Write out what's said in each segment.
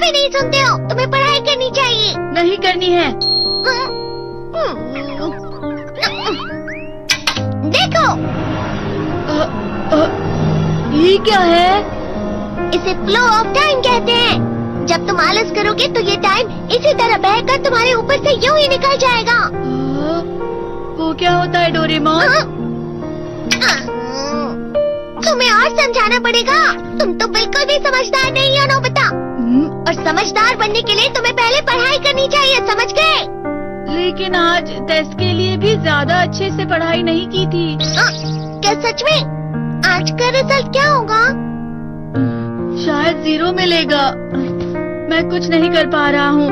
भी नहीं सुनते हो। तुम्हें पढ़ाई करनी चाहिए। नहीं करनी है। देखो, ये क्या है? इसे फ्लो ऑफ टाइम कहते हैं। जब तुम आलस करोगे तो ये टाइम इसी तरह बहकर तुम्हारे ऊपर से यूं ही निकल जाएगा। वो क्या होता है डोरेमोन? तुम्हें और समझाना पड़ेगा। तुम तो बिल्कुल भी समझदार नहीं हो नोबिता। और समझदार बनने के लिए तुम्हें पहले पढ़ाई करनी चाहिए, समझ गए? लेकिन आज टेस्ट के लिए भी ज्यादा अच्छे से पढ़ाई नहीं की थी। क्या सच में? आज का रिजल्ट क्या होगा? शायद 0 मिलेगा। मैं कुछ नहीं कर पा रहा हूँ।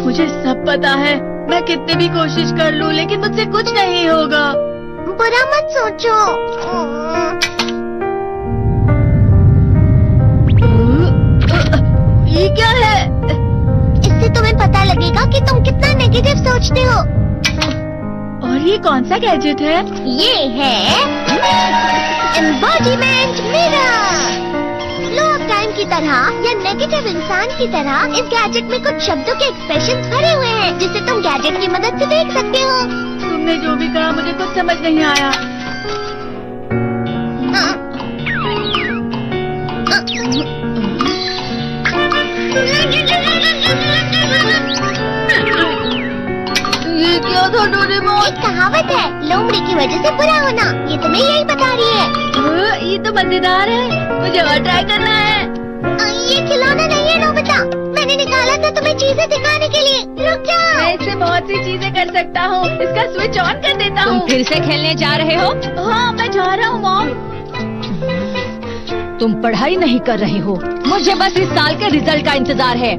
मुझे सब पता है। मैं कितनी भी कोशिश कर लूँ लेकिन मुझसे कुछ नहीं होगा। बुरा मत सोचो। ये क्या है? इससे तुम्हें पता लगेगा कि तुम कितना नेगेटिव सोचते हो। और ये कौन सा गैजेट है? ये है embodiment mirror. Flow of time की तरह या नेगेटिव इंसान की तरह इस गैजेट में कुछ शब्दों के एक्सप्रेशन भरे हुए हैं जिसे तुम गैजेट की मदद से देख सकते हो। तुमने जो भी कहा मुझे कुछ समझ नहीं आया। ये क्या था डोरेमोन? एक कहावत है, लोमड़ी की वजह से बुरा होना। ये तुम्हें यही बता रही है। ये तो मजेदार है। मुझे और ट्राई करना है। ये खिलौना नहीं है नोबिता। मैंने निकाला था तुम्हें चीजें दिखाने के लिए। रुक जाओ। मैं इससे बहुत सी चीजें कर सकता हूँ। इसका स्विच ऑन कर देता हूँ। तुम फिर से खेलने जा रहे हो? हाँ, मैं जा रहा हूँ मॉम। तुम पढ़ाई नहीं कर रहे हो। मुझे बस इस साल के रिजल्ट का इंतजार है।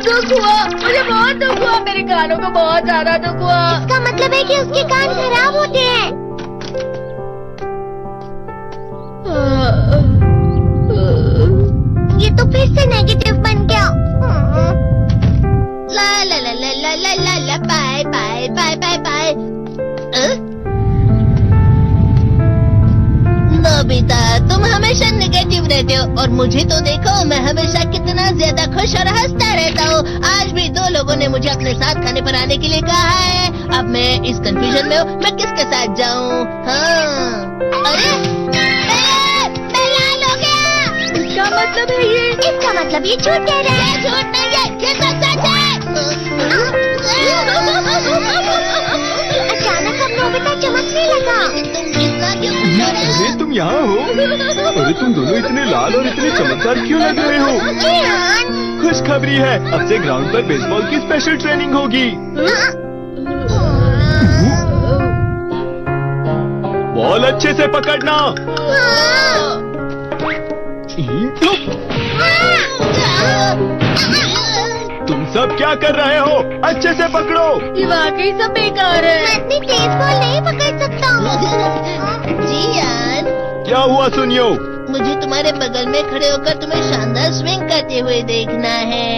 दुख हुआ, मुझे बहुत दुख हुआ। मेरे कानों को बहुत ज्यादा दुख हुआ। इसका मतलब है कि उसके कान खराब होते हैं। ये तो फिर से नेगेटिव बन गया। ला ला ला ला ला ला ला ला bye bye bye bye bye. Nobita, तुम हमेशा नेगेटिव रहते हो और मुझे तो देखो, मैं हमेशा कितना ज्यादा खुश और हंसता रहता हूँ। आज भी 2 लोगों ने मुझे अपने साथ खाने पर आने के लिए कहा है। अब मैं इस कंफ्यूजन में हूँ, मैं किसके साथ जाऊँ? हाँ, अरे मैं लाल हो गया। इसका मतलब है ये? इसका मतलब ये झूठ कह रहा है। झूठ नहीं है, ये तो सच है। अचानक अब नोबिता चमकने लगा। तुम इतना क्यों खुश हो रहे हो? अरे तुम यहाँ हो? अरे तुम दोनों इतने लाल और इतने चमकदार क्यों लग रहे हो? जियान। खुशखबरी है, अब से ग्राउंड पर बेसबॉल की स्पेशल ट्रेनिंग होगी। बॉल अच्छे से पकड़ना। तुम सब क्या कर रहे हो? अच्छे से पकड़ो। ये वाकई सब बेकार है। मैं इतनी तेज बॉल नहीं पकड़ सकता हूँ। जियान, क्या हुआ सुनियो? मुझे तुम्हारे बगल में खड़े होकर तुम्हें शानदार स्विंग करते हुए देखना है।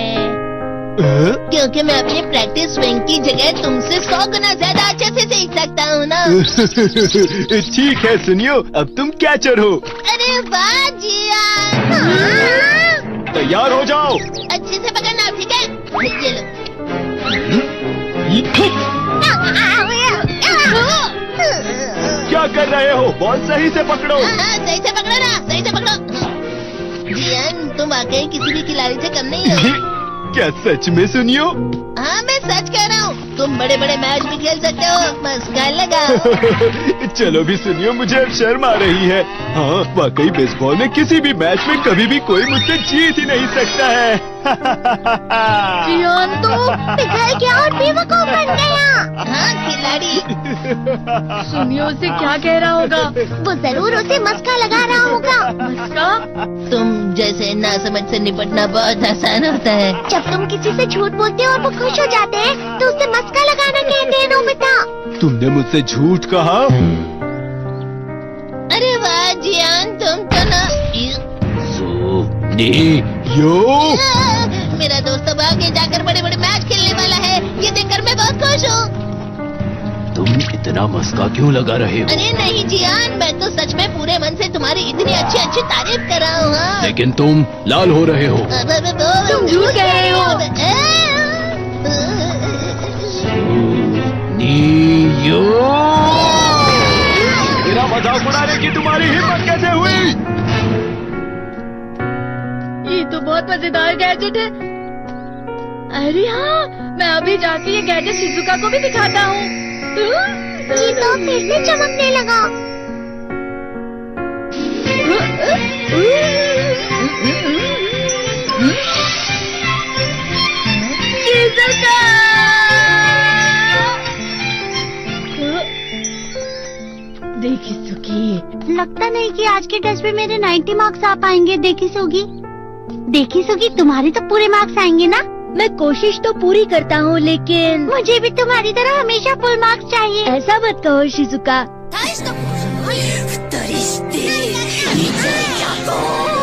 क्योंकि मैं अपनी प्रैक्टिस स्विंग की जगह तुमसे 100 गुना ज्यादा अच्छे से सीख सकता हूँ ना। ठीक है सुनियो, अब तुम कैचर हो। अरे वाह जियान। हाँ। तैयार हो जाओ। अच्छे से पकड़ना, ठीक है? ये लो। क्या कर रहे हो? बॉल सही से पकड़ो। सही से पकड़ो ना, सही से पकड़ो। जियान, तुम वाकई किसी भी खिलाड़ी से कम नहीं हो। क्या सच में सुनियो? हाँ, मैं सच कह रहा हूँ। तुम बड़े बड़े मैच भी खेल सकते हो। मस्का लगाओ। चलो भी सुनियो, मुझे अब शर्म आ रही है। हाँ, वाकई बेसबॉल में किसी भी मैच में कभी भी कोई मुझसे जीत ही नहीं सकता है। जियान तो पिघल गया और बेवकूफ बन गया। हाँ, खिलाड़ी। सुनियो से क्या कह रहा होगा? वो जरूर उसे मस्का लगा रहा होगा। मस्का? तुम जैसे नासमझ से निपटना बहुत आसान होता है। जब तुम किसी से झूठ बोलते हो और वो खुश हो जाते हैं तो उसे मस्का लगाना कहते हैं नोबिता। तुमने मुझसे झूठ कहा? अरे वाह जियान, तुम तो ना। यो, मेरा दोस्त अब आगे जाकर बड़े बड़े मैच खेलने वाला है। ये देखकर मैं बहुत खुश हूँ। तुम इतना मस्का क्यों लगा रहे हो? अरे नहीं जियान, मैं तो सच में पूरे मन से तुम्हारी इतनी अच्छी अच्छी तारीफ कर रहा हूँ। हाँ। लेकिन तुम लाल हो रहे हो। तुम झूठ कह रहे हो। नीयो! मेरा मजाक उड़ाने की तुम्हारी हिम्मत कैसे हुई? ये तो बहुत मजेदार गैजेट है। अरे हाँ, मैं अभी जाके ये गैजेट शिजुका को भी दिखाता हूँ। ये तो फिर से चमकने लगा। शिजुका! देखी सुगी, लगता नहीं कि आज के टेस्ट में मेरे 90 मार्क्स आ पाएंगे। देखी सुगी तुम्हारे तो पूरे मार्क्स आएंगे ना? मैं कोशिश तो पूरी करता हूँ, लेकिन मुझे भी तुम्हारी तरह हमेशा फुल मार्क्स चाहिए। ऐसा मत कहो शिजुका। 二人していざやと